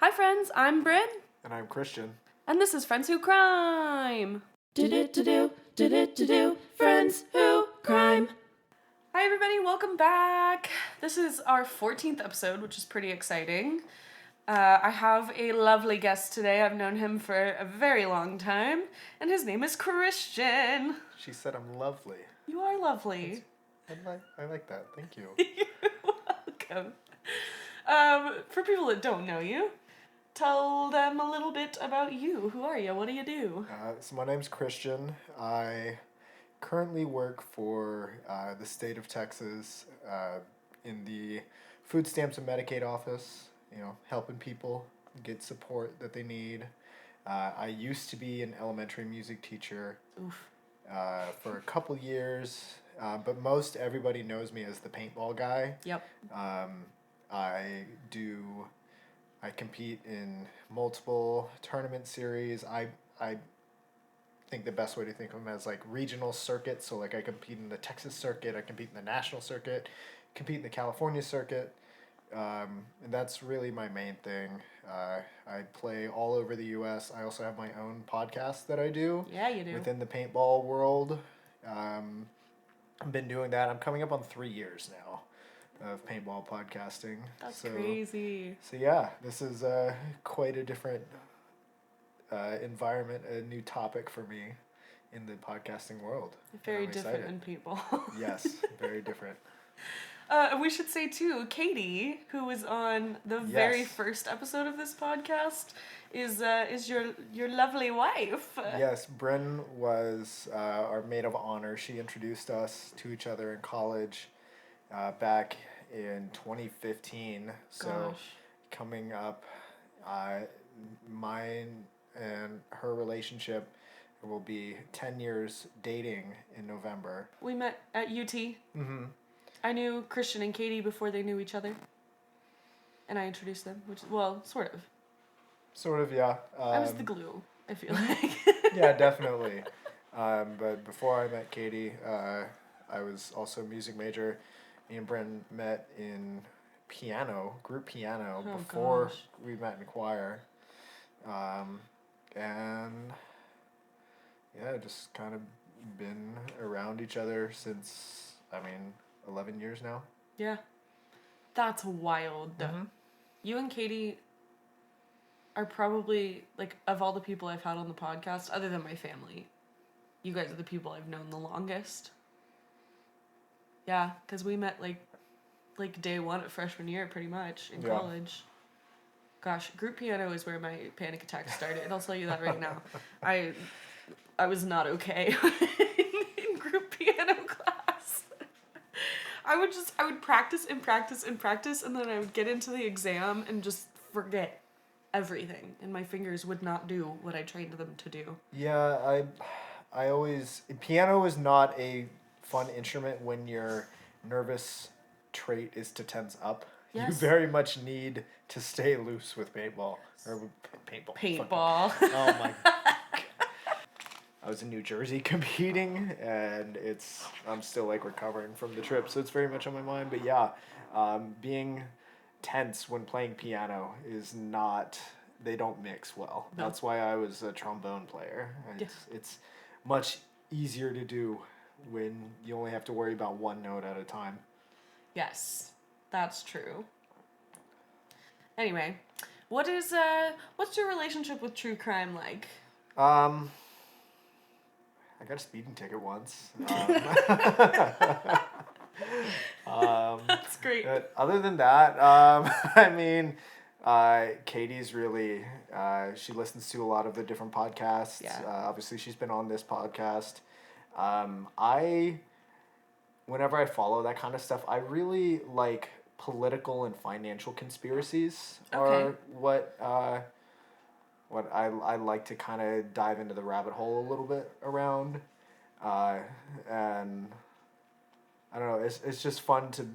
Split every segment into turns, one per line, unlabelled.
Hi friends, I'm Bryn.
And I'm Christian.
And this is Friends Who Crime. Friends Who Crime. Hi everybody, welcome back. This is our 14th episode, which is pretty exciting. I have a lovely guest today. I've known him for a very long time, and his name is Christian.
She said I'm lovely.
You are lovely.
I like that. Thank you.
You're welcome. For people that don't know you, tell them a little bit about you. Who are you? What do you do?
So my name's Christian. I currently work for the state of Texas in the Food Stamps and Medicaid office, helping people get support that they need. I used to be an elementary music teacher for a couple years, but most everybody knows me as the paintball guy.
Yep.
I compete in multiple tournament series. I think the best way to think of them as like regional circuits. So like I compete in the Texas circuit, I compete in the national circuit, compete in the California circuit. And that's really my main thing. I play all over the U.S. I also have my own podcast that I do.
Yeah, you do.
Within the paintball world. I've been doing that. I'm coming up on 3 years now of paintball podcasting.
That's crazy.
So yeah, this is quite a different environment, a new topic for me in the podcasting world.
Very different than paintball.
Yes, very different.
We should say too, Katie, who was on the very first episode of this podcast, is your lovely wife.
Yes, Bryn was our maid of honor. She introduced us to each other in college back in 2015. So coming up, mine and her relationship will be 10 years dating in November.
We met at UT.
Mm-hmm.
I knew Christian and Katie before they knew each other. And I introduced them, which, sort of.
Sort of, yeah.
I was the glue, I feel like.
Yeah, definitely. But before I met Katie, I was also a music major. Me and Bryn met in group piano, before we met in choir. And yeah, just kind of been around each other since, 11 years now.
Yeah. That's wild.
Mm-hmm.
You and Katie are probably, like, of all the people I've had on the podcast, other than my family, you guys are the people I've known the longest. Yeah, because we met, like day one of freshman year, pretty much, in college. Gosh, group piano is where my panic attack started, and I'll tell you that right now. I was not okay in group piano class. I would practice and practice and practice, and then I would get into the exam and just forget everything, and my fingers would not do what I trained them to do.
Yeah, I always... Piano is not a fun instrument when your nervous trait is to tense up. Yes. You very much need to stay loose with paintball. Or paintball.
Paintball.
Oh my God. I was in New Jersey competing, and I'm still like recovering from the trip, so it's very much on my mind. But yeah, being tense when playing piano is not, they don't mix well. No. That's why I was a trombone player. It's much easier to do when you only have to worry about one note at a time. Yes, that's true.
Anyway, what's your relationship with true crime like?
I got a speeding ticket once.
That's great.
Other than that, Katie's really, she listens to a lot of the different podcasts. Yeah. Obviously, she's been on this podcast. Whenever I follow that kind of stuff, I really like political and financial conspiracies. Okay. Are what I like to kind of dive into the rabbit hole a little bit around. And I don't know, it's just fun to,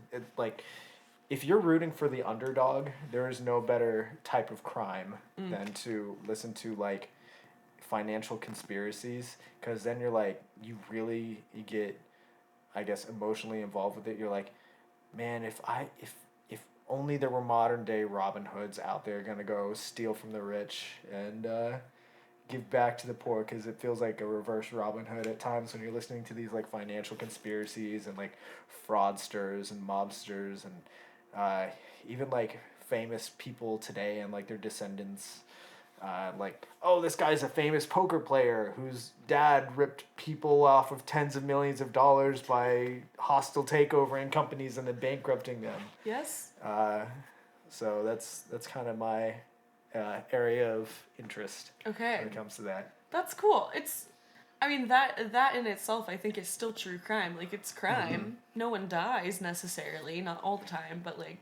if you're rooting for the underdog, there is no better type of crime than to listen to, like, financial conspiracies, because then you're like, you get, I guess, emotionally involved with it. You're like, man, if only there were modern day Robin Hoods out there gonna go steal from the rich and give back to the poor, because it feels like a reverse Robin Hood at times when you're listening to these like financial conspiracies and like fraudsters and mobsters and even like famous people today and like their descendants. Like, oh, this guy's a famous poker player whose dad ripped people off of tens of millions of dollars by hostile takeover in companies and then bankrupting them.
Yes.
So that's kind of my area of interest.
Okay.
When it comes to that.
That's cool. I mean, that in itself, I think, is still true crime. Like, it's crime.
Mm-hmm.
No one dies necessarily, not all the time, but like,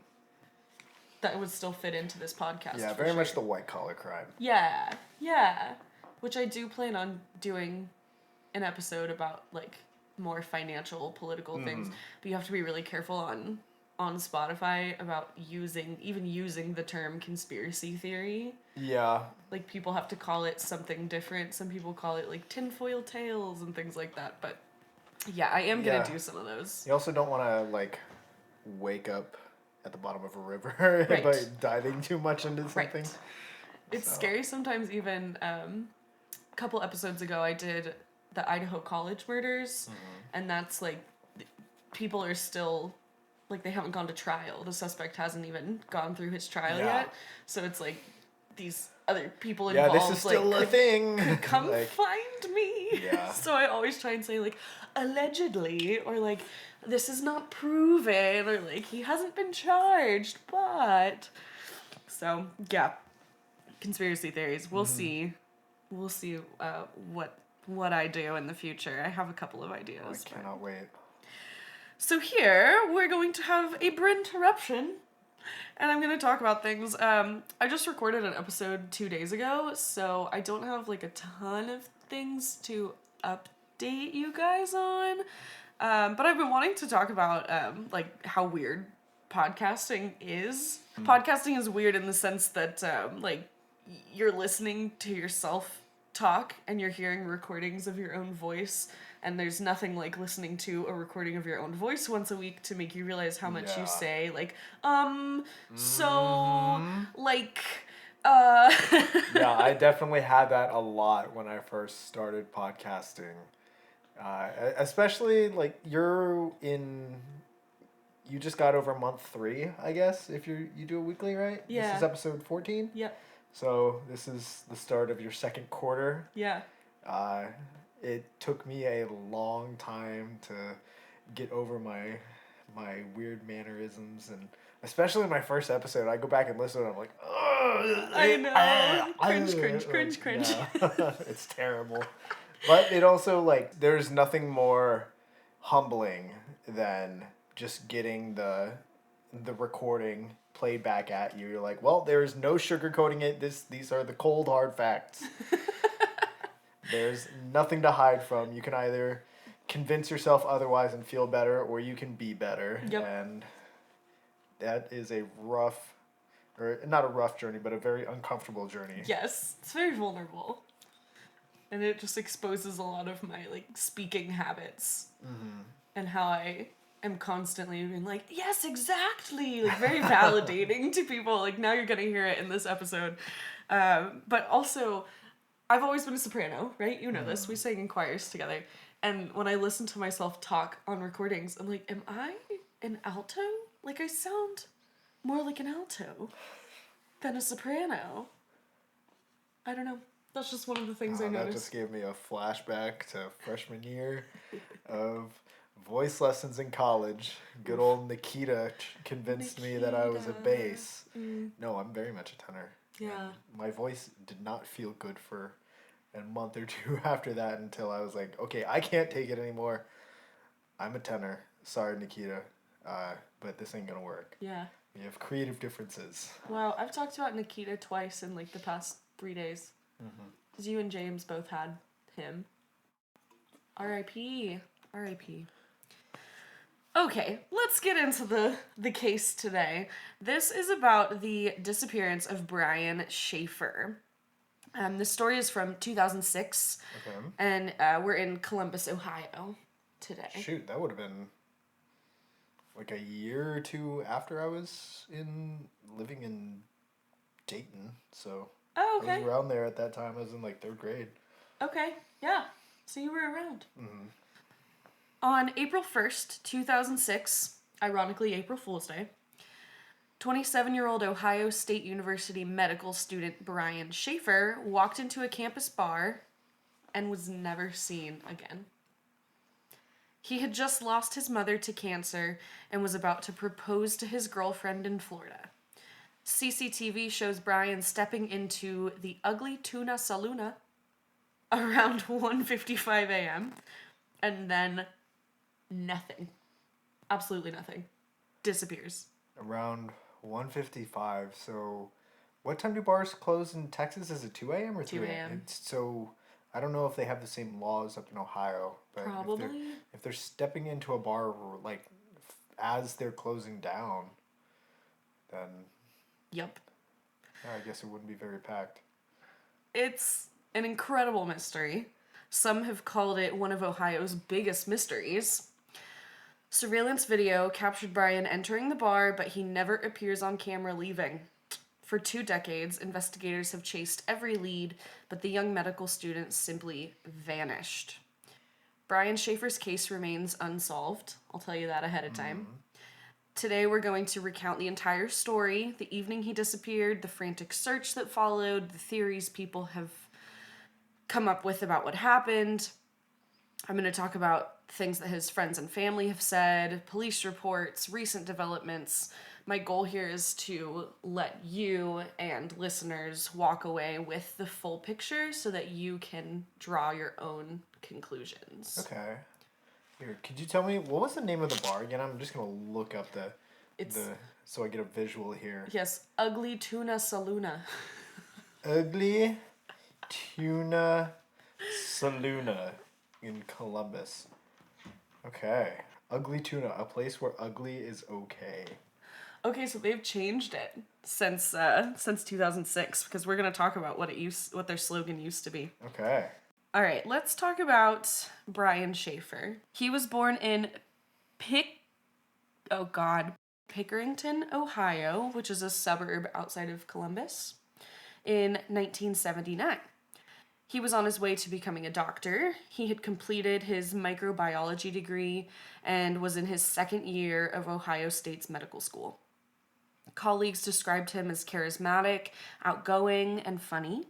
that would still fit into this podcast.
Yeah,
for
very
sure.
much the white collar crime.
Yeah, yeah. Which I do plan on doing an episode about like more financial, political things. But you have to be really careful on Spotify about using the term conspiracy theory.
Yeah.
Like, people have to call it something different. Some people call it like tinfoil tales and things like that. But yeah, I am gonna do some of those.
You also don't want to like wake up at the bottom of a river
Right.
by diving too much into something.
Right. It's scary sometimes. Even a couple episodes ago, I did the Idaho college murders, and that's like people are still like, they haven't gone to trial. The suspect hasn't even gone through his trial yet. So it's like these other people involved.
Yeah, this is still a thing.
Come
like,
find me.
Yeah.
So I always try and say like, allegedly, or like, this is not proven, or like, he hasn't been charged, but. So yeah, conspiracy theories. We'll see. We'll see what I do in the future. I have a couple of ideas.
I cannot wait.
So here, we're going to have a Brinterruption, and I'm going to talk about things. I just recorded an episode 2 days ago, so I don't have, like, a ton of things to update you guys on. But I've been wanting to talk about, like, how weird podcasting is. Podcasting is weird in the sense that, like, you're listening to yourself talk, and you're hearing recordings of your own voice, and there's nothing like listening to a recording of your own voice once a week to make you realize how much you say, like, so, like,
Yeah, I definitely had that a lot when I first started podcasting. Especially, like, you just got over month 3, I guess, if you do it weekly, right?
Yeah.
This is episode 14?
Yep.
So this is the start of your second quarter.
Yeah.
It took me a long time to get over my weird mannerisms, and especially in my first episode, I go back and listen and I'm like, ugh,
I know. Cringe.
Yeah. It's terrible. But it also, like, there's nothing more humbling than just getting the recording played back at you. You're like, well, there is no sugarcoating it. These are the cold, hard facts. There's nothing to hide from. You can either convince yourself otherwise and feel better, or you can be better.
Yep.
And that is a rough, or not a rough journey, but a very uncomfortable journey.
Yes. It's very vulnerable. And it just exposes a lot of my, like, speaking habits. And how I am constantly being like, yes, exactly. Like, very validating to people. Like, now you're going to hear it in this episode. But also, I've always been a soprano, right? You know this. We sang in choirs together. And when I listen to myself talk on recordings, I'm like, am I an alto? Like, I sound more like an alto than a soprano. I don't know. That's just one of the things I noticed.
That just gave me a flashback to freshman year of voice lessons in college. Good old Nikita convinced me that I was a bass. No, I'm very much a tenor.
Yeah.
My voice did not feel good for a month or 2 after that until I was like, okay, I can't take it anymore. I'm a tenor. Sorry, Nikita. But this ain't gonna work.
Yeah.
We have creative differences.
Wow, I've talked about Nikita twice in, like, the past 3 days. Because you and James both had him. R.I.P. R.I.P. Okay, let's get into the case today. This is about the disappearance of Brian Shaffer. The story is from 2006, and we're in Columbus, Ohio today.
Shoot, that would have been like a year or two after I was living in Dayton. So
Oh,
I was
okay.
around there at that time. I was in like 3rd grade.
Okay. Yeah. So you were around.
Mm-hmm.
On April 1st, 2006, ironically April Fool's Day, 27-year-old Ohio State University medical student Brian Shaffer walked into a campus bar and was never seen again. He had just lost his mother to cancer and was about to propose to his girlfriend in Florida. CCTV shows Brian stepping into the Ugly Tuna Saluna around 1:55 a.m. and then nothing. Absolutely nothing. Disappears.
Around 1:55. So, what time do bars close in Texas? Is it 2 a.m. or
2
3
a.m.
a.m.? So, I don't know if they have the same laws up in Ohio, but
Probably.
if they're stepping into a bar like as they're closing down, then
Yep.
yeah, I guess it wouldn't be very packed.
It's an incredible mystery. Some have called it one of Ohio's biggest mysteries. Surveillance video captured Brian entering the bar, but he never appears on camera leaving. For 2 decades, investigators have chased every lead, but the young medical student simply vanished. Brian Shaffer's case remains unsolved. I'll tell you that ahead of time. Today, we're going to recount the entire story, the evening he disappeared, the frantic search that followed, the theories people have come up with about what happened. I'm going to talk about things that his friends and family have said, police reports, recent developments. My goal here is to let you and listeners walk away with the full picture so that you can draw your own conclusions.
Okay. Here, could you tell me what was the name of the bar again? I'm just gonna look up
It's
so I get a visual here.
yes, Ugly Tuna Saluna.
Ugly Tuna Saluna in Columbus. Okay. Ugly Tuna, a place where ugly is okay.
Okay, so they've changed it since 2006 because we're gonna talk about what their slogan used to be.
Okay.
All right, let's talk about Brian Shaffer. He was born in Pickerington, Ohio, which is a suburb outside of Columbus, in 1979. He was on his way to becoming a doctor. He had completed his microbiology degree and was in his 2nd year of Ohio State's medical school. Colleagues described him as charismatic, outgoing, and funny.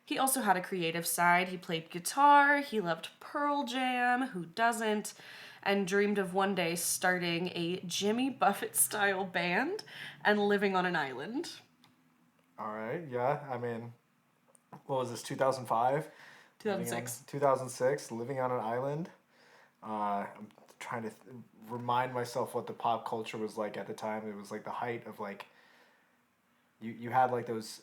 He also had a creative side. He played guitar, he loved Pearl Jam, who doesn't, and dreamed of one day starting a Jimmy Buffett-style band and living on an island.
All right. Yeah. I mean, what was this? 2005.
2006.
2006. Living on an island. I'm trying to remind myself what the pop culture was like at the time. It was like the height of like. You had like those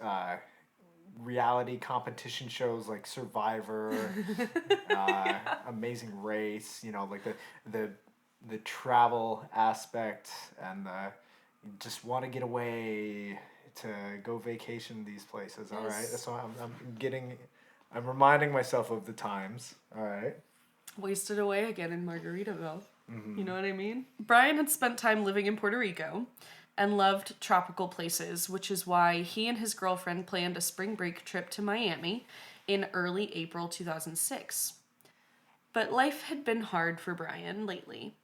reality competition shows like Survivor, Amazing Race. You know, like the travel aspect and the you just want to get away to go vacation these places. All right,
Yes.
so I'm reminding myself of the times. All right.
Wasted away again in Margaritaville. You know what I mean? Brian had spent time living in Puerto Rico and loved tropical places, which is why he and his girlfriend planned a spring break trip to Miami in early April 2006. But life had been hard for Brian lately.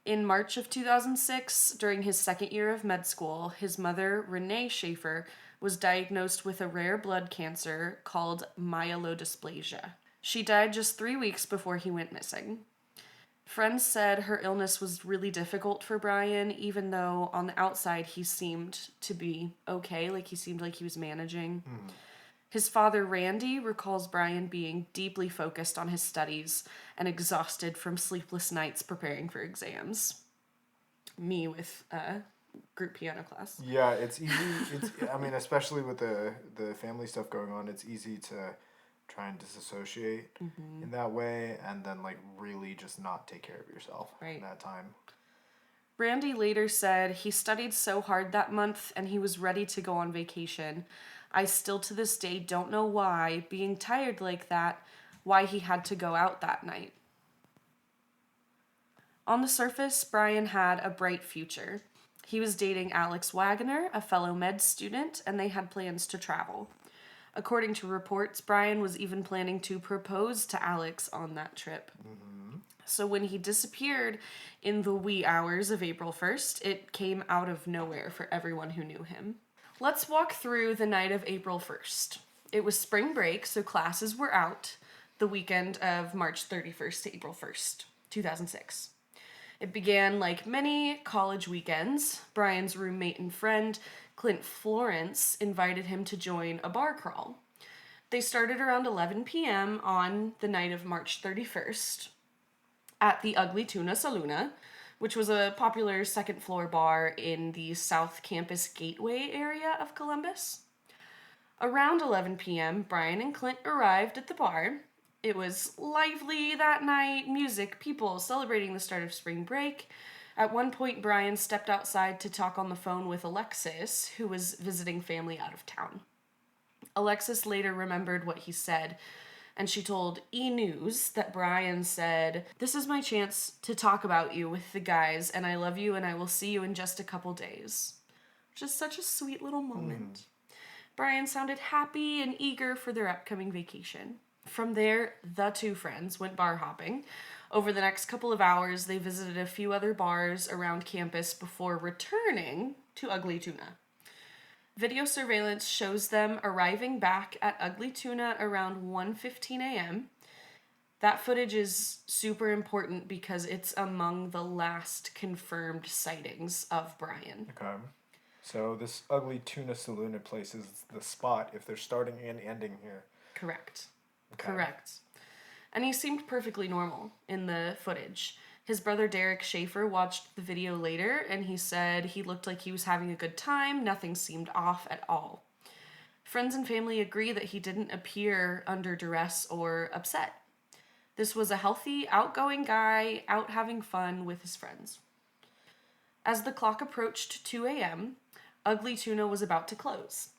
In March of 2006, during his 2nd year of med school, his mother, Renee Shaffer, was diagnosed with a rare blood cancer called myelodysplasia. She died just 3 weeks before he went missing. Friends said her illness was really difficult for Brian, even though on the outside he seemed to be okay, like he seemed like he was managing. His father, Randy, recalls Brian being deeply focused on his studies and exhausted from sleepless nights preparing for exams. Me with group piano class.
Yeah, it's easy. I mean, especially with the family stuff going on, it's easy to try and disassociate in that way, and then like really just not take care of yourself
Right.
in that time.
Randy later said he studied so hard that month and he was ready to go on vacation. I still to this day don't know why, being tired like that, why he had to go out that night. On the surface, Brian had a bright future. He was dating Alex Wagner, a fellow med student, and they had plans to travel. According to reports, Brian was even planning to propose to Alex on that trip. So when he disappeared in the wee hours of April 1st, it came out of nowhere for everyone who knew him. Let's walk through the night of April 1st. It was spring break, so classes were out the weekend of March 31st to April 1st, 2006. It began like many college weekends. Brian's roommate and friend, Clint Florence, invited him to join a bar crawl. They started around 11 p.m. on the night of March 31st at the Ugly Tuna Saloona, which was a popular second floor bar in the South Campus Gateway area of Columbus. Around 11 p.m., Brian and Clint arrived at the bar. It was lively that night, music, people celebrating the start of spring break. At one point, Brian stepped outside to talk on the phone with Alexis, who was visiting family out of town. Alexis later remembered what he said, and she told E! News that Brian said, "This is my chance to talk about you with the guys, and I love you, and I will see you in just a couple days." Which is such a sweet little moment. Brian sounded happy and eager for their upcoming vacation. From there, the two friends went bar hopping. Over the next couple of hours, they visited a few other bars around campus before returning to Ugly Tuna. Video surveillance shows them arriving back at Ugly Tuna around 1:15 a.m. That footage is super important because it's among the last confirmed sightings of Brian.
Okay. So this Ugly Tuna Saloon place is the spot if they're starting and ending here.
Correct.
Okay.
Correct. And he seemed perfectly normal in the footage. His brother Derek Shaffer watched the video later, and he said he looked like he was having a good time. Nothing seemed off at all. Friends and family agree that he didn't appear under duress or upset. This was a healthy, outgoing guy out having fun with his friends. As the clock approached 2 a.m., Ugly Tuna was about to close.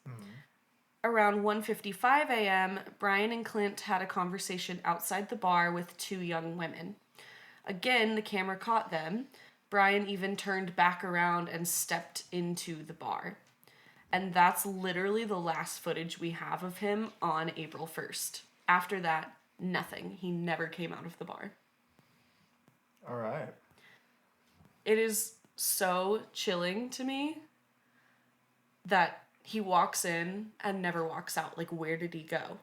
Around 1:55 a.m., Brian and Clint had a conversation outside the bar with two young women. Again, the camera caught them. Brian even turned back around and stepped into the bar. And that's literally the last footage we have of him on April 1st. After that, nothing. He never came out of the bar.
All right.
It is so chilling to me that he walks in and never walks out. Like, where did he go?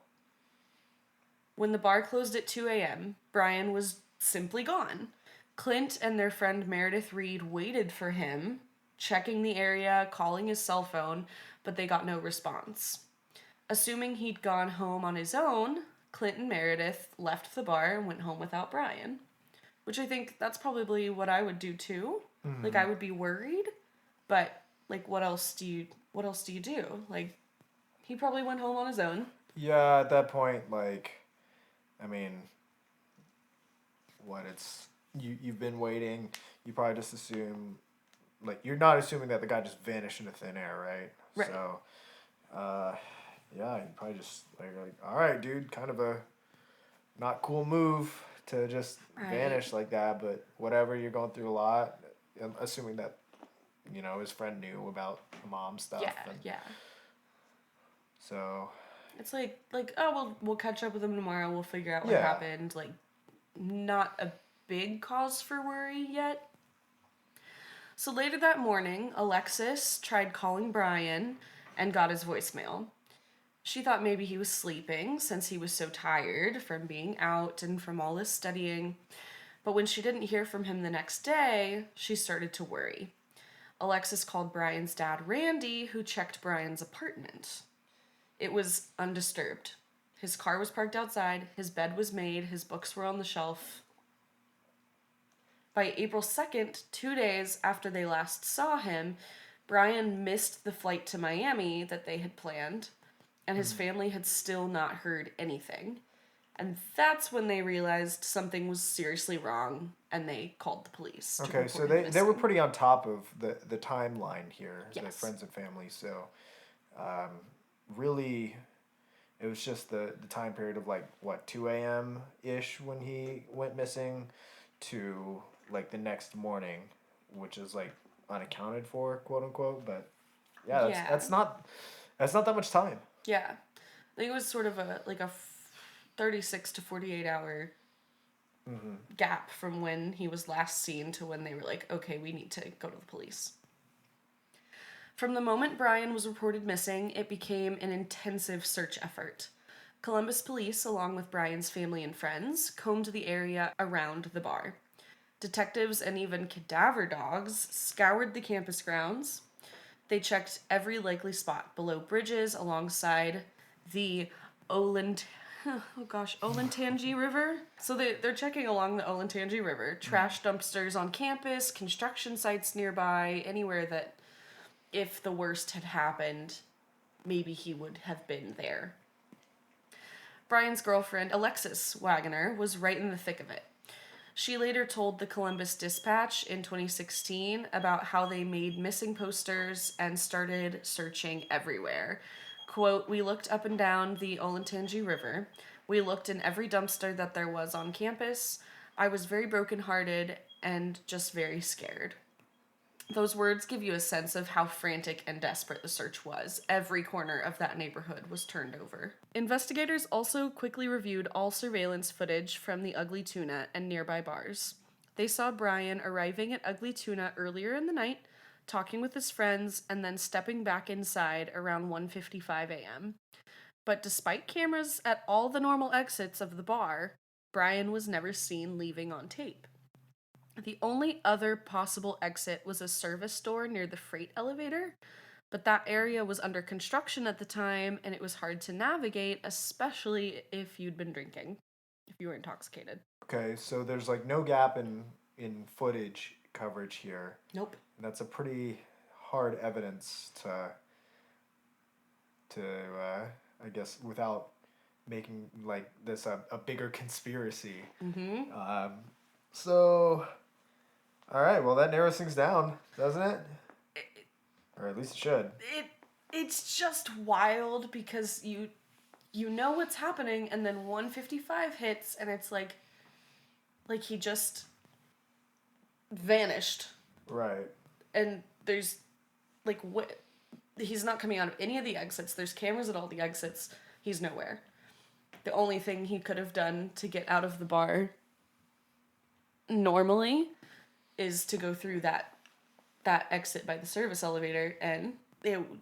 When the bar closed at 2 a.m., Brian was simply gone. Clint and their friend Meredith Reed waited for him, checking the area, calling his cell phone, but they got no response. Assuming he'd gone home on his own, Clint and Meredith left the bar and went home without Brian. Which I think that's probably what I would do too. Like, I would be worried, but like, what else do you do? Like, he probably went home on his own.
Yeah, at that point, like, I mean, you've been waiting. You probably just assume, like, you're not assuming that the guy just vanished into thin air, right?
Right.
So, yeah, you probably just like, all right, dude, kind of a not cool move to just vanish like that, but whatever, you're going through a lot. I'm assuming that, his friend knew about the mom stuff.
Yeah.
So.
It's like, oh, we'll catch up with him tomorrow. We'll figure out what happened. Like, not a big cause for worry yet. So later that morning, Alexis tried calling Brian and got his voicemail. She thought maybe he was sleeping since he was so tired from being out and from all this studying. But when she didn't hear from him the next day, she started to worry. Alexis called Brian's dad, Randy, who checked Brian's apartment. It was undisturbed. His car was parked outside, his bed was made, his books were on the shelf. By April 2nd, 2 days after they last saw him, Brian missed the flight to Miami that they had planned, and his family had still not heard anything. And that's when they realized something was seriously wrong, and they called the police.
Okay, so they were pretty on top of the timeline here,
yes.
The friends and family. So, really, it was just the time period of 2 a.m. ish when he went missing, to like the next morning, which is like unaccounted for, quote unquote. But yeah, that's not that much time.
Yeah. I think it was sort of a 36 to 48 hour gap from when he was last seen to when they were like, okay, we need to go to the police. From the moment Brian was reported missing, it became an intensive search effort. Columbus police, along with Brian's family and friends, combed the area around the bar. Detectives and even cadaver dogs scoured the campus grounds. They checked every likely spot below bridges alongside the Olentangy River. So they're checking along the Olentangy River, trash dumpsters on campus, construction sites nearby, anywhere that if the worst had happened, maybe he would have been there. Brian's girlfriend, Alexis Wagoner, was right in the thick of it. She later told the Columbus Dispatch in 2016 about how they made missing posters and started searching everywhere. Quote, "We looked up and down the Olentangy River. We looked in every dumpster that there was on campus. I was very brokenhearted and just very scared." Those words give you a sense of how frantic and desperate the search was. Every corner of that neighborhood was turned over. Investigators also quickly reviewed all surveillance footage from the Ugly Tuna and nearby bars. They saw Brian arriving at Ugly Tuna earlier in the night, talking with his friends, and then stepping back inside around 1:55 a.m. But despite cameras at all the normal exits of the bar, Brian was never seen leaving on tape. The only other possible exit was a service door near the freight elevator, but that area was under construction at the time and it was hard to navigate, especially if you'd been drinking, if you were intoxicated.
Okay, so there's like no gap in footage coverage here.
Nope.
And that's a pretty hard evidence to I guess without making like this a bigger conspiracy. So all right, well that narrows things down, doesn't it? Or at least it should.
It's just wild because you know what's happening and then 1:55 hits and it's like he just vanished.
Right.
And there's like what he's not coming out of any of the exits. There's cameras at all the exits. He's nowhere. The only thing he could have done to get out of the bar normally is to go through that exit by the service elevator, and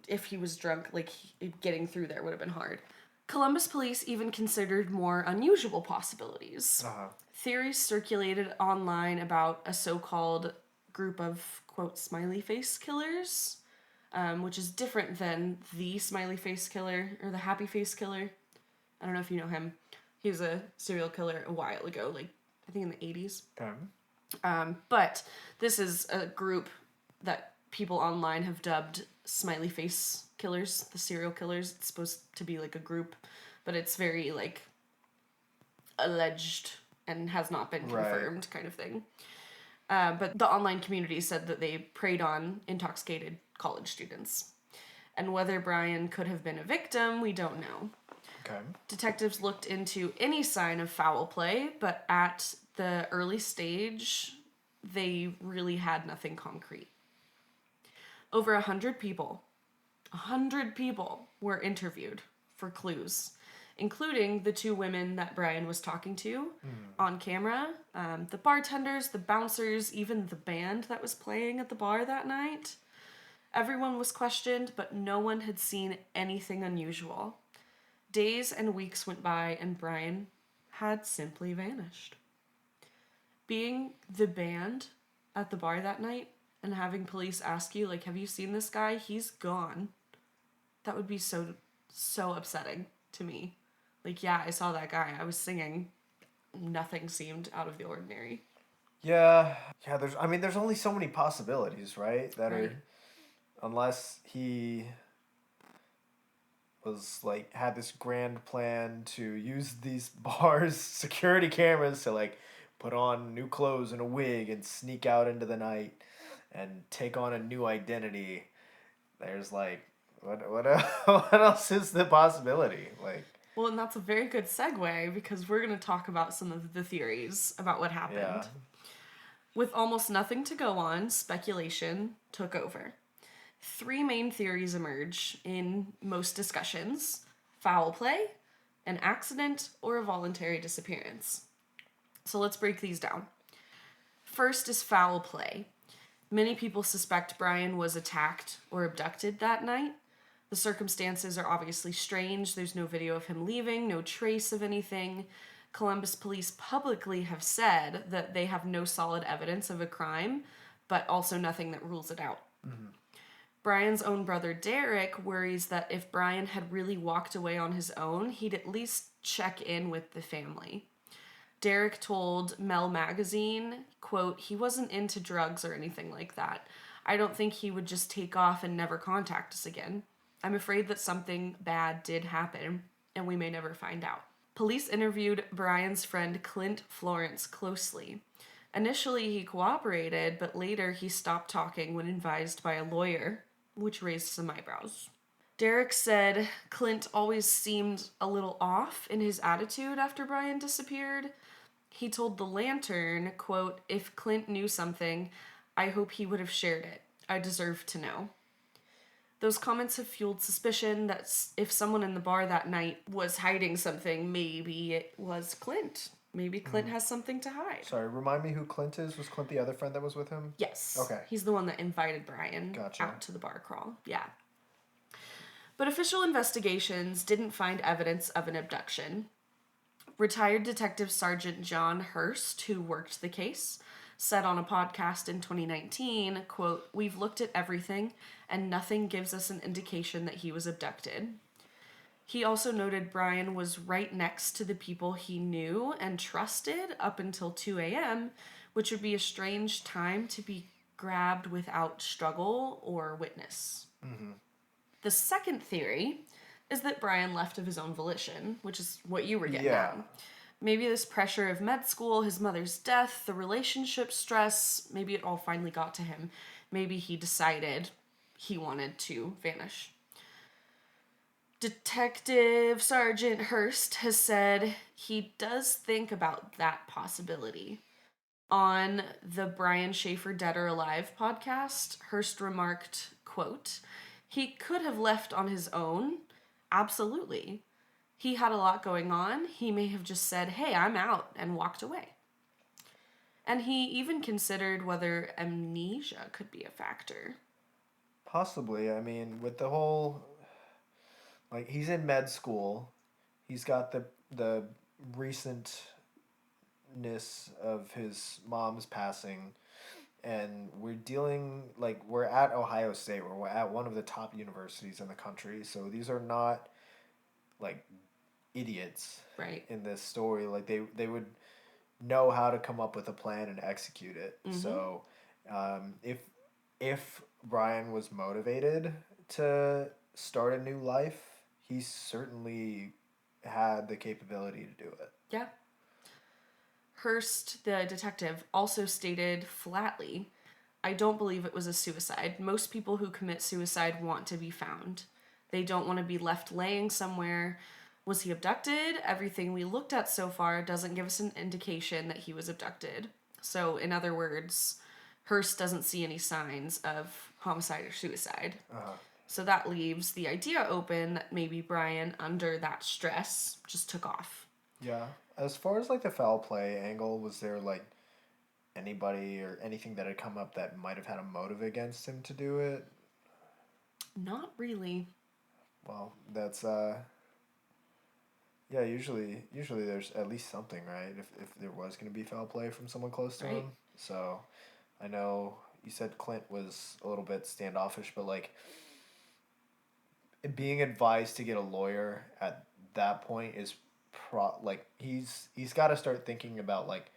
if he was drunk, like getting through there would have been hard. Columbus police even considered more unusual possibilities. Theories circulated online about a so-called group of, quote, smiley face killers, which is different than the smiley face killer or the happy face killer. I don't know if you know him. He was a serial killer a while ago, like I think in the 80s.
Okay.
But this is a group that people online have dubbed smiley face killers, the serial killers. It's supposed to be like a group, but it's very like alleged and has not been confirmed kind of thing. But the online community said that they preyed on intoxicated college students. And whether Brian could have been a victim, we don't know.
Okay.
Detectives looked into any sign of foul play, but at the early stage, they really had nothing concrete. Over 100 people were interviewed for clues, including the two women that Brian was talking to on camera, the bartenders, the bouncers, even the band that was playing at the bar that night. Everyone was questioned, but no one had seen anything unusual. Days and weeks went by, and Brian had simply vanished. Being the band at the bar that night and having police ask you, like, have you seen this guy? He's gone. That would be so upsetting to me. Like, yeah, I saw that guy. I was singing. Nothing seemed out of the ordinary.
Yeah, there's only so many possibilities, right? That
Right.
are, unless he was like had this grand plan to use these bars security cameras to like put on new clothes and a wig and sneak out into the night and take on a new identity. There's like what else is the possibility? Like,
Well, and that's a very good segue because we're going to talk about some of the theories about what happened.
yeah.
With almost nothing to go on, speculation took over. 3 main theories emerge in most discussions: foul play, an accident, or a voluntary disappearance. So let's break these down. First is foul play. Many people suspect Brian was attacked or abducted that night. The circumstances are obviously strange. There's no video of him leaving, no trace of anything. Columbus police publicly have said that they have no solid evidence of a crime, but also nothing that rules it out.
Mm-hmm.
Brian's own brother Derek worries that if Brian had really walked away on his own, he'd at least check in with the family. Derek told Mel magazine, quote, "He wasn't into drugs or anything like that. I don't think he would just take off and never contact us again. I'm afraid that something bad did happen, and we may never find out." Police interviewed Brian's friend Clint Florence closely. Initially, he cooperated, but later he stopped talking when advised by a lawyer, which raised some eyebrows. Derek said Clint always seemed a little off in his attitude after Brian disappeared. He told The Lantern, quote, "If Clint knew something, I hope he would have shared it. I deserve to know." Those comments have fueled suspicion that if someone in the bar that night was hiding something, maybe it was Clint. Maybe Clint has something to hide.
Sorry, remind me who Clint is? Was Clint the other friend that was with him?
Yes.
Okay.
He's the one that invited Brian out to the bar crawl. Yeah. But official investigations didn't find evidence of an abduction. Retired Detective Sergeant John Hurst, who worked the case, said on a podcast in 2019, quote, "We've looked at everything, and nothing gives us an indication that he was abducted." He also noted Brian was right next to the people he knew and trusted up until 2 a.m., which would be a strange time to be grabbed without struggle or witness.
Mm-hmm.
The second theory is that Brian left of his own volition, which is what you were getting at. Maybe this pressure of med school, his mother's death, the relationship stress, maybe it all finally got to him. Maybe he decided he wanted to vanish. Detective Sergeant Hurst has said he does think about that possibility. On the Brian Shaffer Dead or Alive podcast, Hurst remarked, quote, "He could have left on his own. Absolutely. He had a lot going on. He may have just said, 'Hey, I'm out,' and walked away." And he even considered whether amnesia could be a factor.
Possibly. I mean, with the whole, like, he's in med school. He's got the recentness of his mom's passing, and we're at Ohio State, we're at one of the top universities in the country, so these are not like idiots
Right.
in this story. Like they would know how to come up with a plan and execute it.
Mm-hmm.
So if Brian was motivated to start a new life, he certainly had the capability to do it.
Yeah. Hurst, the detective, also stated flatly, "I don't believe it was a suicide. Most people who commit suicide want to be found. They don't want to be left laying somewhere. Was he abducted? Everything we looked at so far doesn't give us an indication that he was abducted." So, in other words, Hurst doesn't see any signs of homicide or suicide.
Uh-huh.
So that leaves the idea open that maybe Brian, under that stress, just took off.
Yeah. As far as like the foul play angle, was there like anybody or anything that had come up that might have had a motive against him to do it?
Not really.
Well, that's yeah, usually there's at least something, right? If there was going to be foul play from someone close to him. So, I know you said Clint was a little bit standoffish, but like being advised to get a lawyer at that point is he's got to start thinking about like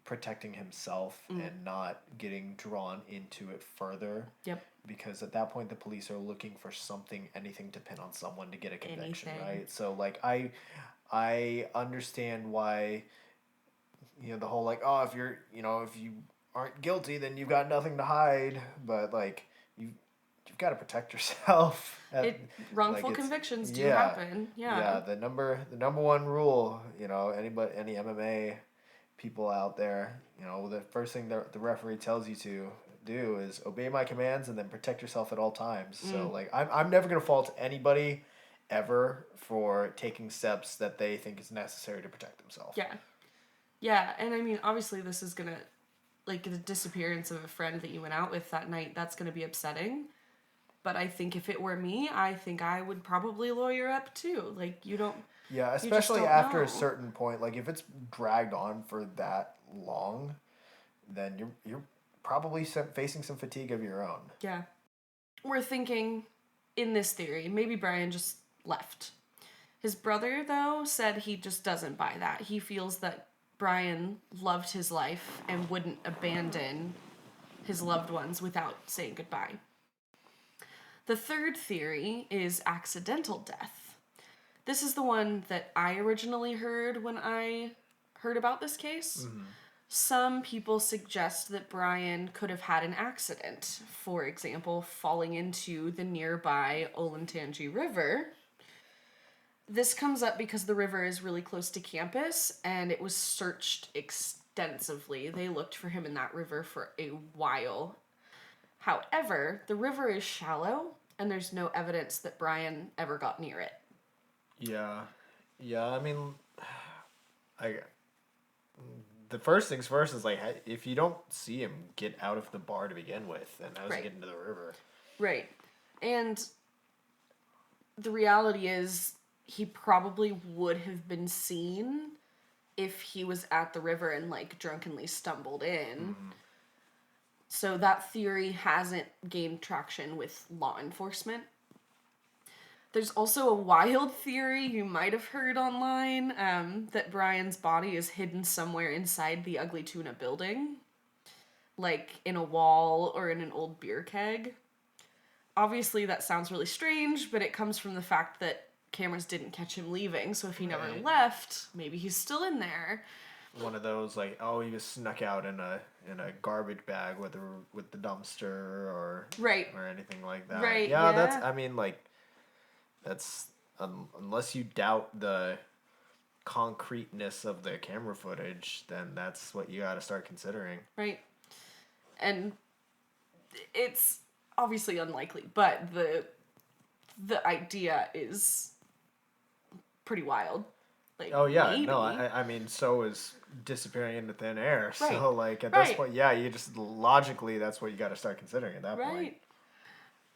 protecting himself and not getting drawn into it further.
Yep.
Because at that point the police are looking for anything to pin on someone to get a conviction,
Anything.
right? So like I understand why, the whole like, oh, if you aren't guilty then you've got nothing to hide, but like you've got to protect yourself.
Wrongful convictions do happen. Yeah.
Yeah, the number one rule, any MMA people out there, the first thing the referee tells you to do is obey my commands and then protect yourself at all times. So like I'm never gonna fault anybody ever for taking steps that they think is necessary to protect themselves.
Yeah, and I mean, obviously this is gonna, like, the disappearance of a friend that you went out with that night, that's gonna be upsetting. But I think if it were me, I think I would probably lawyer up too. Like, you don't...
Yeah,
you just
especially
don't
after
know.
a certain point, like if it's dragged on for that long, then you're probably facing some fatigue of your own.
Yeah. We're thinking, in this theory, maybe Brian just left. His brother, though, said he just doesn't buy that. He feels that Brian loved his life and wouldn't abandon his loved ones without saying goodbye. The third theory is accidental death. This is the one that I originally heard when I heard about this case. Mm-hmm. Some people suggest that Brian could have had an accident, for example, falling into the nearby Olentangy River. This comes up because the river is really close to campus, and it was searched extensively. They looked for him in that river for a while. However, the river is shallow, and there's no evidence that Brian ever got near it.
Yeah, I mean, the first things first is, like, if you don't see him get out of the bar to begin with, then how does he get into the river?
Right. And the reality is he probably would have been seen if he was at the river and, like, drunkenly stumbled in. Mm-hmm. So that theory hasn't gained traction with law enforcement. There's also a wild theory you might have heard online, that Brian's body is hidden somewhere inside the Ugly Tuna building, like in a wall or in an old beer keg. Obviously that sounds really strange, but it comes from the fact that cameras didn't catch him leaving, so if he never left, maybe he's still in there.
One of those, like, oh, he was snuck out in a garbage bag with the dumpster or anything like that.
Right.
Yeah, that's, I mean, like, that's unless you doubt the concreteness of the camera footage, then that's what you got to start considering.
Right. And it's obviously unlikely, but the idea is pretty wild. Like,
oh yeah,
maybe.
no, I mean, so is disappearing into thin air. Right. So, like, at this point, yeah, you just logically, that's what you got to start considering at that point.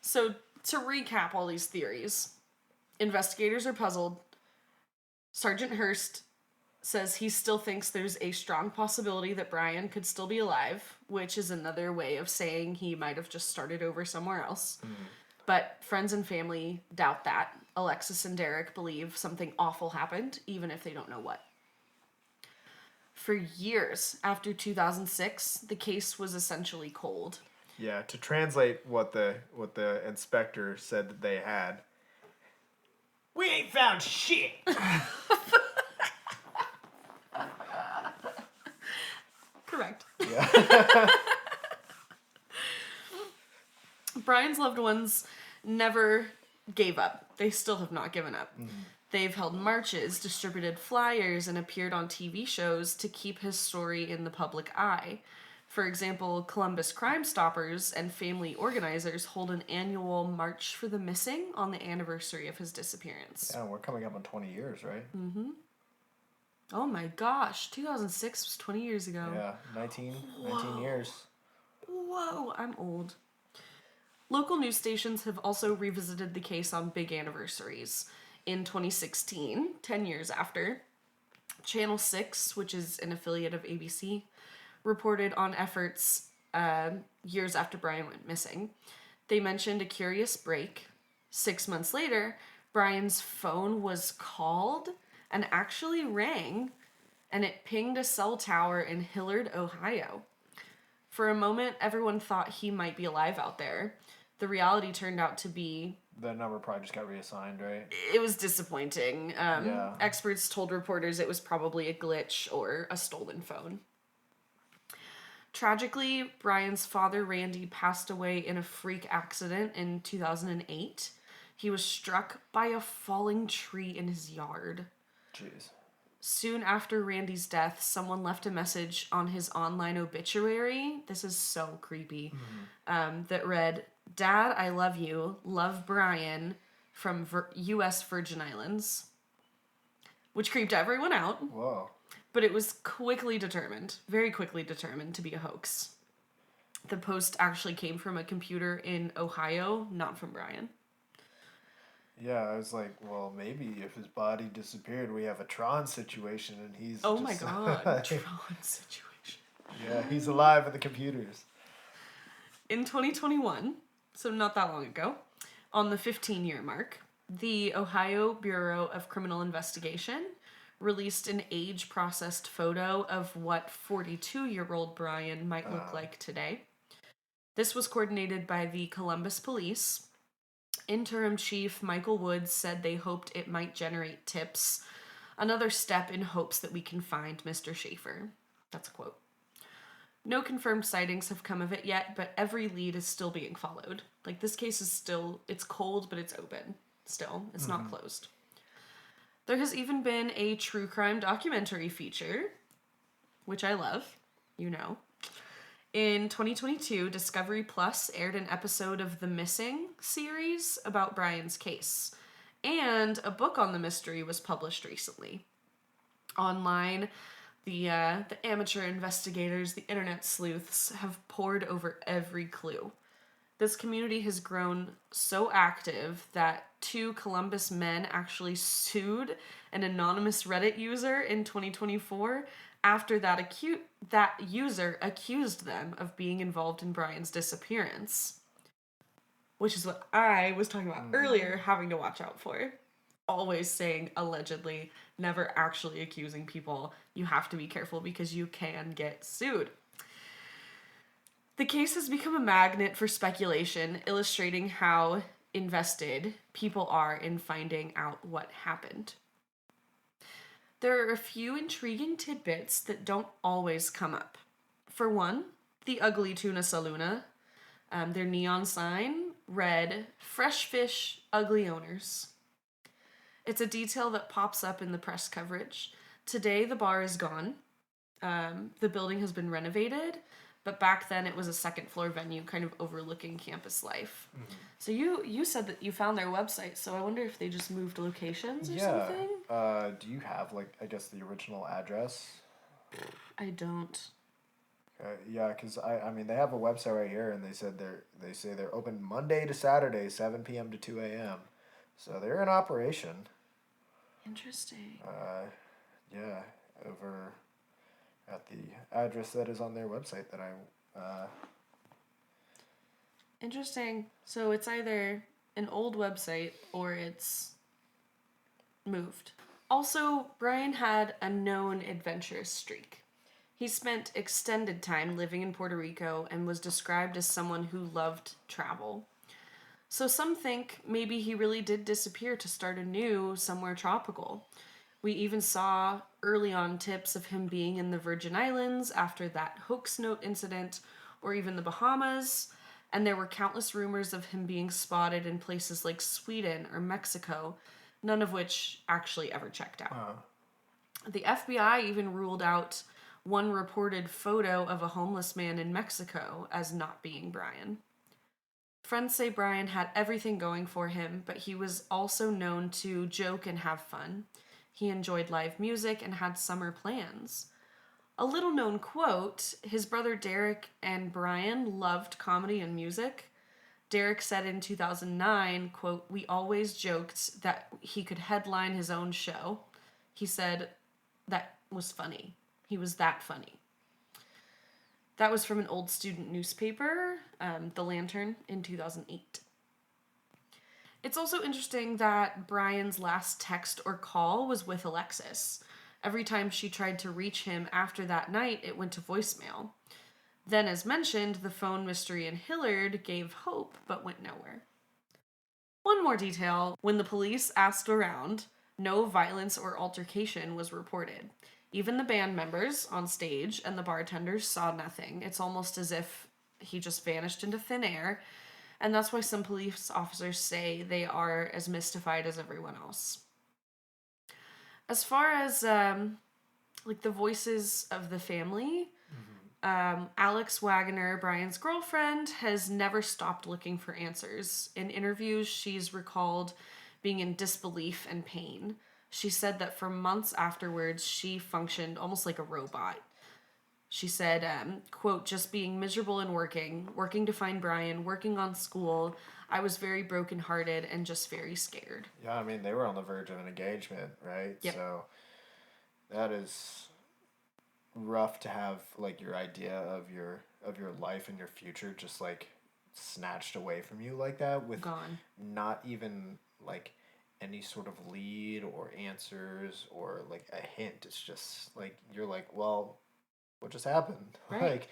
So to recap all these theories, investigators are puzzled. Sergeant Hurst says he still thinks there's a strong possibility that Brian could still be alive, which is another way of saying he might have just started over somewhere else. Mm. But friends and family doubt that. Alexis and Derek believe something awful happened, even if they don't know what. For years after 2006, the case was essentially cold.
Yeah, to translate what the inspector said that they had, we ain't found shit.
Correct.
Yeah.
Brian's loved ones never gave up. They still have not given up. Mm-hmm. They've held marches, distributed flyers, and appeared on TV shows to keep his story in the public eye. For example, Columbus Crime Stoppers and family organizers hold an annual March for the Missing on the anniversary of his disappearance.
Yeah, we're coming up on 20 years, right?
Mm-hmm. Oh my gosh, 2006 was 20 years ago.
Yeah, 19 years.
Whoa, I'm old. Local news stations have also revisited the case on big anniversaries. In 2016, 10 years after, Channel 6, which is an affiliate of ABC, reported on efforts years after Brian went missing. They mentioned a curious break. 6 months later, Brian's phone was called and actually rang, and it pinged a cell tower in Hillard, Ohio. For a moment, everyone thought he might be alive out there. The reality turned out to be...
The number probably just got reassigned, right?
It was disappointing. Experts told reporters it was probably a glitch or a stolen phone. Tragically, Brian's father, Randy, passed away in a freak accident in 2008. He was struck by a falling tree in his yard.
Jeez.
soon after Randy's death, someone left a message on his online obituary. This is so creepy. That read, "Dad, I love you. Love, Brian, from U.S. Virgin Islands," which creeped everyone out.
Whoa.
But it was very quickly determined to be a hoax. The post actually came from a computer in Ohio, not from Brian.
Yeah, I was like, well, maybe if his body disappeared, we have a Tron situation, and he's
Oh
just,
my god, Tron situation.
Yeah, he's alive in the computers.
In 2021, so not that long ago, on the 15-year mark, the Ohio Bureau of Criminal Investigation released an age-processed photo of what 42-year-old Brian might look like today. This was coordinated by the Columbus Police. Interim Chief Michael Woods said they hoped it might generate tips. Another step in hopes that we can find Mr. Shaffer. That's a quote. No confirmed sightings have come of it yet, but every lead is still being followed. Like, this case is still, it's cold, but it's open. Still, it's not closed. There has even been a true crime documentary feature, which I love, you know. In 2022, Discovery Plus aired an episode of the Missing series about Brian's case, and a book on the mystery was published recently. Online, the amateur investigators, the internet sleuths, have pored over every clue. This community has grown so active that 2 Columbus men actually sued an anonymous Reddit user in 2024 after that user accused them of being involved in Brian's disappearance. Which is what I was talking about earlier, having to watch out for. Always saying allegedly, never actually accusing people. You have to be careful because you can get sued. The case has become a magnet for speculation, illustrating how invested people are in finding out what happened. There are a few intriguing tidbits that don't always come up. For one, the ugly tuna saluna. Their neon sign read, "Fresh fish, ugly owners." It's a detail that pops up in the press coverage. Today, the bar is gone. The building has been renovated, but back then it was a second-floor venue kind of overlooking campus life. So you said that you found their website, so I wonder if they just moved locations or something?
Do you have, like, I guess the original address?
I don't.
Yeah, because I mean, they have a website right here, and they say they're open Monday to Saturday, 7 p.m. to 2 a.m. So they're in operation.
Interesting.
Yeah, over at the address that is on their website that I.
Interesting. So it's either an old website or it's moved. Also, Brian had a known adventurous streak. He spent extended time living in Puerto Rico and was described as someone who loved travel. So some think maybe he really did disappear to start anew somewhere tropical. We even saw early on tips of him being in the Virgin Islands after that hoax note incident, or even the Bahamas, and there were countless rumors of him being spotted in places like Sweden or Mexico, none of which actually ever checked out. The FBI even ruled out one reported photo of a homeless man in Mexico as not being Brian. Friends say Brian had everything going for him, but he was also known to joke and have fun. He enjoyed live music and had summer plans. A little known quote, his brother Derek and Brian loved comedy and music. Derek said in 2009, quote, "We always joked that he could headline his own show." He said that was funny. He was that funny. That was from an old student newspaper, The Lantern, in 2008. It's also interesting that Brian's last text or call was with Alexis. Every time she tried to reach him after that night, it went to voicemail. Then, as mentioned, the phone mystery in Hillard gave hope, but went nowhere. One more detail, when the police asked around, no violence or altercation was reported. Even the band members on stage and the bartenders saw nothing. It's almost as if he just vanished into thin air, and that's why some police officers say they are as mystified as everyone else. As far as like the voices of the family, Alex Wagoner, Brian's girlfriend, has never stopped looking for answers. In interviews, she's recalled being in disbelief and pain. She said that for months afterwards, she functioned almost like a robot. She said, quote, just being miserable and working to find Brian, working on school. I was very brokenhearted and just very scared.
Yeah, I mean, they were on the verge of an engagement, right?
Yep.
So that is rough to have like your idea of your life and your future just like snatched away from you like that with
Gone.
not even like any sort of lead or answers or like a hint. It's just like you're like, well, what just happened?
Right.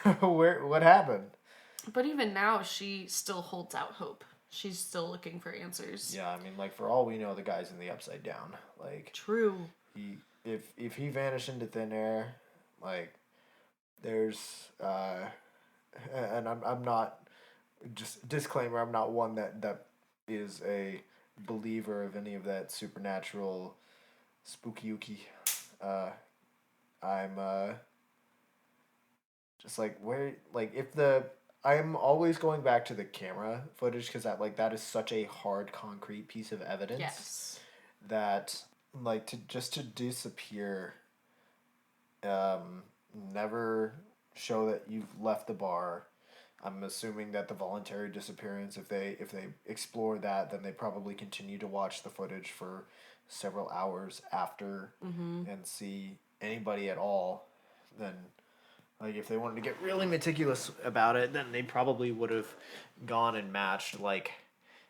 Like what happened?
But even now, she still holds out hope. She's still looking for answers.
Yeah, I mean, like for all we know, the guy's in the upside down. Like
True.
he, if he vanished into thin air, like there's and I'm not, just disclaimer, I'm not one that is a believer of any of that supernatural spooky ooky. I'm just like where like if the I'm always going back to the camera footage because that is such a hard concrete piece of evidence.
Yes.
That like to disappear, um, never show that you've left the bar. I'm assuming that the voluntary disappearance, if they explore that, then they probably continue to watch the footage for several hours after and see anybody at all. Then, like if they wanted to get really meticulous about it, then they probably would have gone and matched like,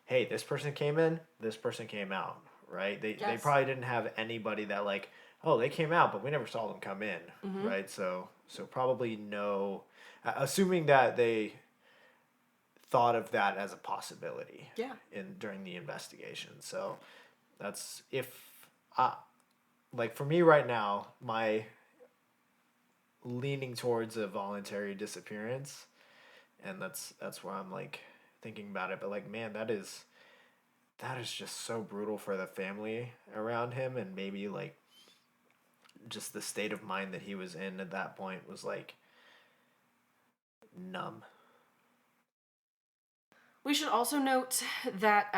hey, this person came in, this person came out, right? They
Yes.
probably didn't have anybody that like, oh, they came out, but we never saw them come in, right? So probably no, assuming that they thought of that as a possibility.
Yeah.
During the investigation. So that's like for me right now, my leaning towards a voluntary disappearance, and that's where I'm like thinking about it. But like, man, that is just so brutal for the family around him, and maybe like just the state of mind that he was in at that point was like numb.
We should also note that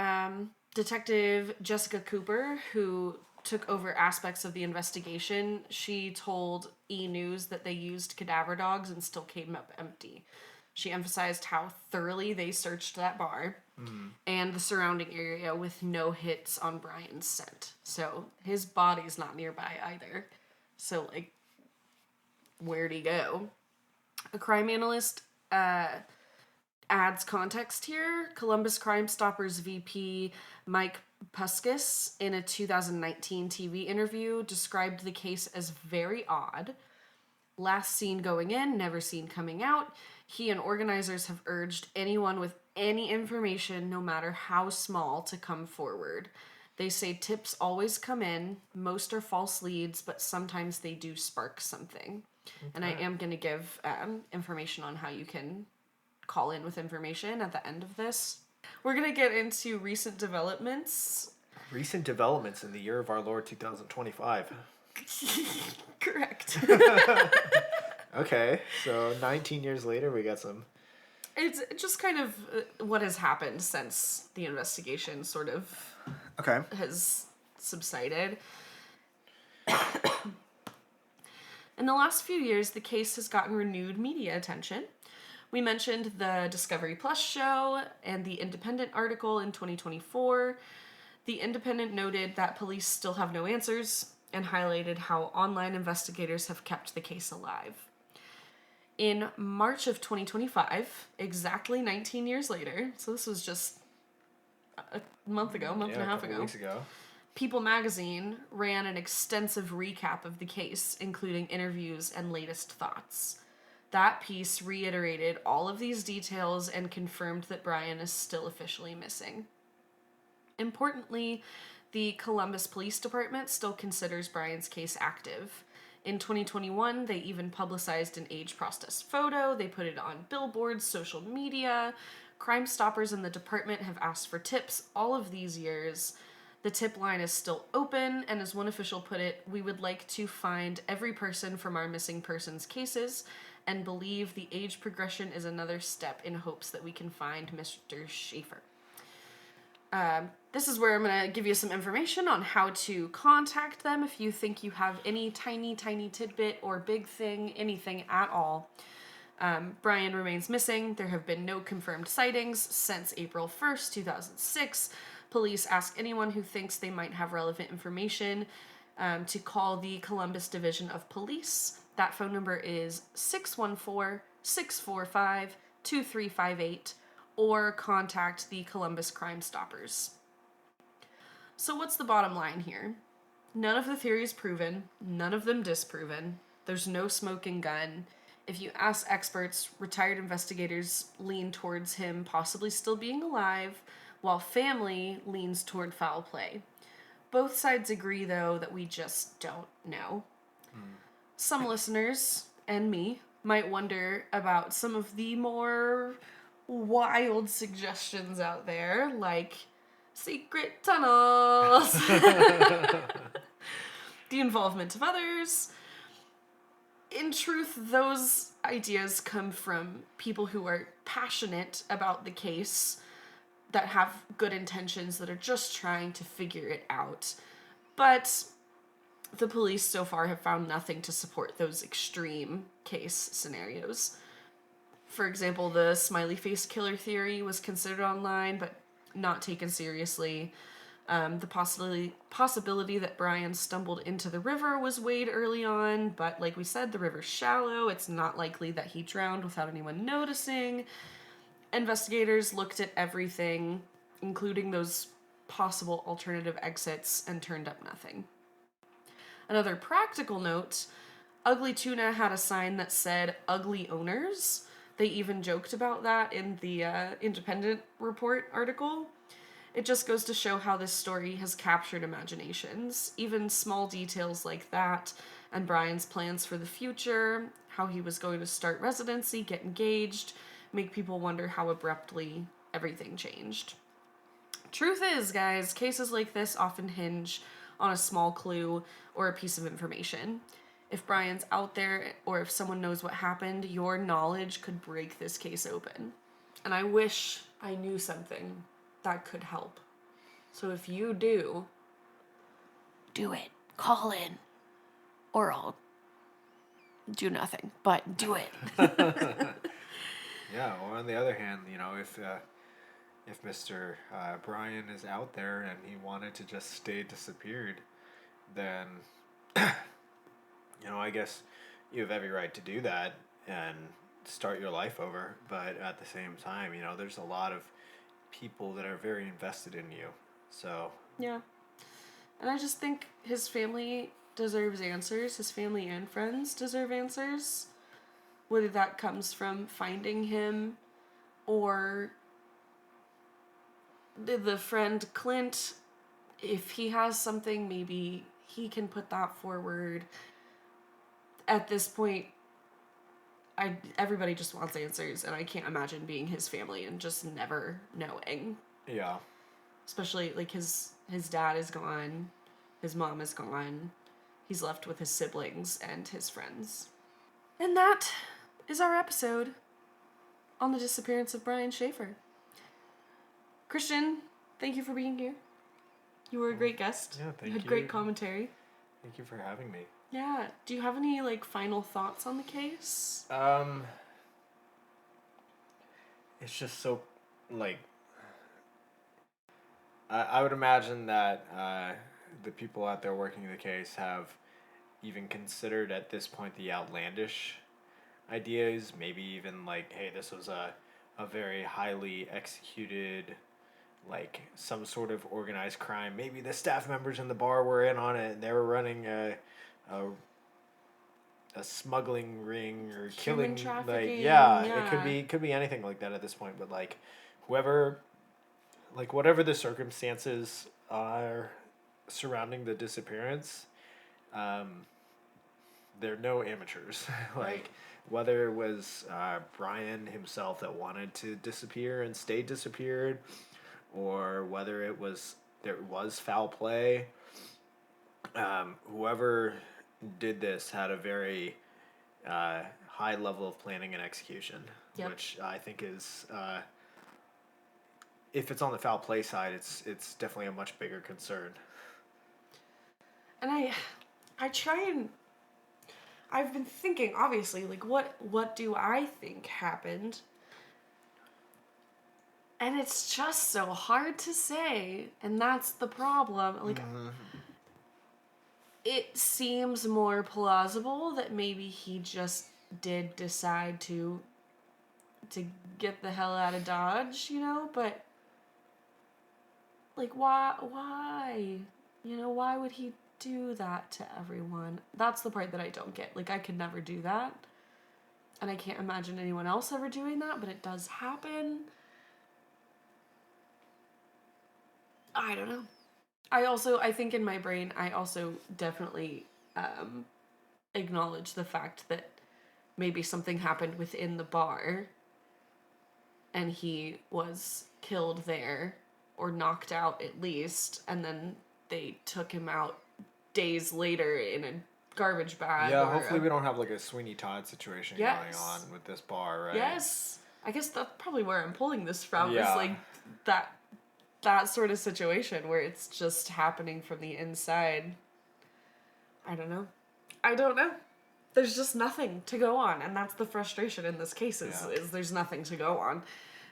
Detective Jessica Cooper, who took over aspects of the investigation, she told E! News that they used cadaver dogs and still came up empty. She emphasized how thoroughly they searched that bar and the surrounding area with no hits on Brian's scent. So his body's not nearby either. So, like, where'd he go? A crime analyst adds context here. Columbus Crime Stoppers VP Mike Puskis, in a 2019 TV interview, described the case as very odd. Last seen going in, never seen coming out. He and organizers have urged anyone with any information, no matter how small, to come forward. They say tips always come in. Most are false leads, but sometimes they do spark something. Okay. And I am going to give information on how you can call in with information at the end of this. We're going to get into recent developments.
Recent developments in the year of our Lord 2025.
Correct.
Okay, so 19 years later, we got some.
It's just kind of what has happened since the investigation sort of has subsided. In the last few years, the case has gotten renewed media attention. We mentioned the Discovery Plus show and the Independent article in 2024. The Independent noted that police still have no answers and highlighted how online investigators have kept the case alive. In March of 2025, exactly 19 years later, so this was just a month and a half ago.
Weeks ago.
People magazine ran an extensive recap of the case, including interviews and latest thoughts. That piece reiterated all of these details and confirmed that Brian is still officially missing. Importantly, the Columbus Police Department still considers Brian's case active. In 2021, they even publicized an age processed photo. They put it on billboards, social media. Crime Stoppers in the department have asked for tips all of these years. The tip line is still open, and as one official put it, we would like to find every person from our missing persons cases and believe the age progression is another step in hopes that we can find Mr. Shaffer. This is where I'm going to give you some information on how to contact them if you think you have any tiny tidbit or big thing, anything at all. Brian remains missing. There have been no confirmed sightings since April 1st, 2006. Police ask anyone who thinks they might have relevant information to call the Columbus Division of Police. That phone number is 614-645-2358, or contact the Columbus Crime Stoppers. So what's the bottom line here? None of the theories proven, none of them disproven. There's no smoking gun. If you ask experts, retired investigators lean towards him possibly still being alive, while family leans toward foul play. Both sides agree, though, that we just don't know. Some listeners, and me, might wonder about some of the more wild suggestions out there, like secret tunnels, the involvement of others. In truth, those ideas come from people who are passionate about the case, that have good intentions, that are just trying to figure it out. But the police so far have found nothing to support those extreme case scenarios. For example, the smiley face killer theory was considered online, but not taken seriously. The possibility that Brian stumbled into the river was weighed early on, but like we said, the river's shallow. It's not likely that he drowned without anyone noticing. Investigators looked at everything, including those possible alternative exits, and turned up nothing. Another practical note, Ugly Tuna had a sign that said "Ugly Owners." They even joked about that in the Independent Report article. It just goes to show how this story has captured imaginations. Even small details like that, and Brian's plans for the future, how he was going to start residency, get engaged, make people wonder how abruptly everything changed. Truth is, guys, cases like this often hinge on a small clue or a piece of information. If Brian's out there, or if someone knows what happened, your knowledge could break this case open. And I wish I knew something that could help. So if you do it. Call in. Or I'll do nothing, but do it.
Yeah, or on the other hand, if Mr. Brian is out there and he wanted to just stay disappeared, then, I guess you have every right to do that and start your life over. But at the same time, there's a lot of people that are very invested in you. So.
Yeah. And I just think his family deserves answers. His family and friends deserve answers. Whether that comes from finding him or the friend Clint, if he has something, maybe he can put that forward. At this point, everybody just wants answers, and I can't imagine being his family and just never knowing.
Yeah.
Especially, like, his dad is gone, his mom is gone, he's left with his siblings and his friends. And that is our episode on the disappearance of Brian Shaffer. Christian, thank you for being here. You were a great guest.
Yeah, thank you.
You had great commentary.
Thank you for having me.
Yeah. Do you have any, final thoughts on the case?
It's just so, I would imagine that the people out there working the case have even considered at this point the outlandish ideas. Maybe even hey, this was a very highly executed, some sort of organized crime. Maybe the staff members in the bar were in on it and they were running a smuggling ring or
Human
killing
trafficking.
It could be anything like that at this point. But whoever, whatever the circumstances are surrounding the disappearance, they're no amateurs.
Right.
Whether it was Brian himself that wanted to disappear and stay disappeared, or whether it was there was foul play. Whoever did this had a very high level of planning and execution,
Yep.
which I think is, if it's on the foul play side, it's definitely a much bigger concern.
And I try and I've been thinking, obviously, like what do I think happened? And it's just so hard to say, and that's the problem. Like, it seems more plausible that maybe he just did decide to get the hell out of Dodge, you know, but like why? You know, why would he do that to everyone? That's the part that I don't get. Like, I could never do that. And I can't imagine anyone else ever doing that, but it does happen. I don't know. I think in my brain, I also definitely acknowledge the fact that maybe something happened within the bar and he was killed there or knocked out at least, and then they took him out days later in a garbage bag.
Yeah, hopefully we don't have like a Sweeney Todd situation
Yes.
going on with this bar, right?
Yes. I guess that's probably where I'm pulling this from,
Yeah.
is like that sort of situation where it's just happening from the inside. I don't know. There's just nothing to go on, and that's the frustration in this case is there's nothing to go on.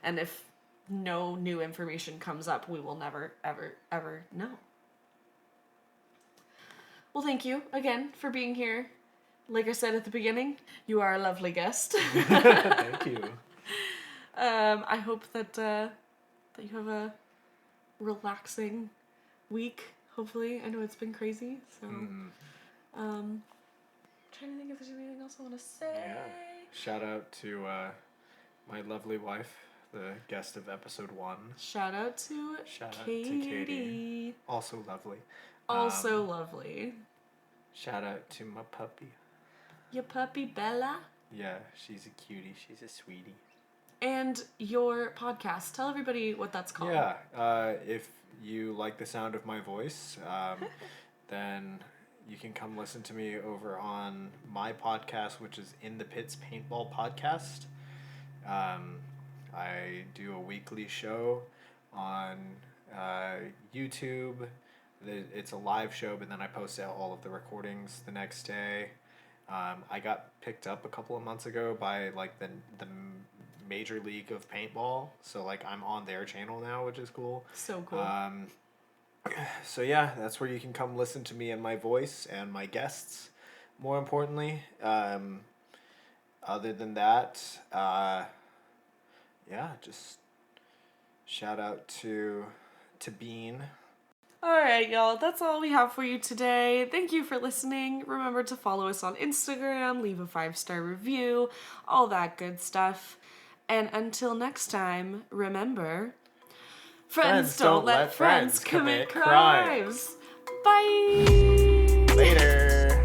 And if no new information comes up, we will never, ever, ever know. Well, thank you again for being here. Like I said at the beginning, you are a lovely guest.
Thank you.
I hope that you have a relaxing week, hopefully. I know it's been crazy, so trying to think if there's anything else I want to say.
Yeah. Shout out to my lovely wife, the guest of episode 1.
Shout out to Katie.
Also lovely.
Also lovely.
Shout out to my puppy.
Your puppy Bella.
Yeah, she's a cutie. She's a sweetie.
And your podcast. Tell everybody what that's called.
Yeah. If you like the sound of my voice, then you can come listen to me over on my podcast, which is In the Pits Paintball Podcast. I do a weekly show on YouTube. It's a live show, but then I post out all of the recordings the next day. I got picked up a couple of months ago by like the Major League of Paintball, so like I'm on their channel now, which is cool.
So cool.
So yeah, that's where you can come listen to me and my voice and my guests. More importantly, other than that, yeah, just shout out to Bean.
Alright, y'all, that's all we have for you today. Thank you for listening. Remember to follow us on Instagram, leave a 5-star review, all that good stuff. And until next time, remember, friends don't let friends commit crimes. Bye!
Later!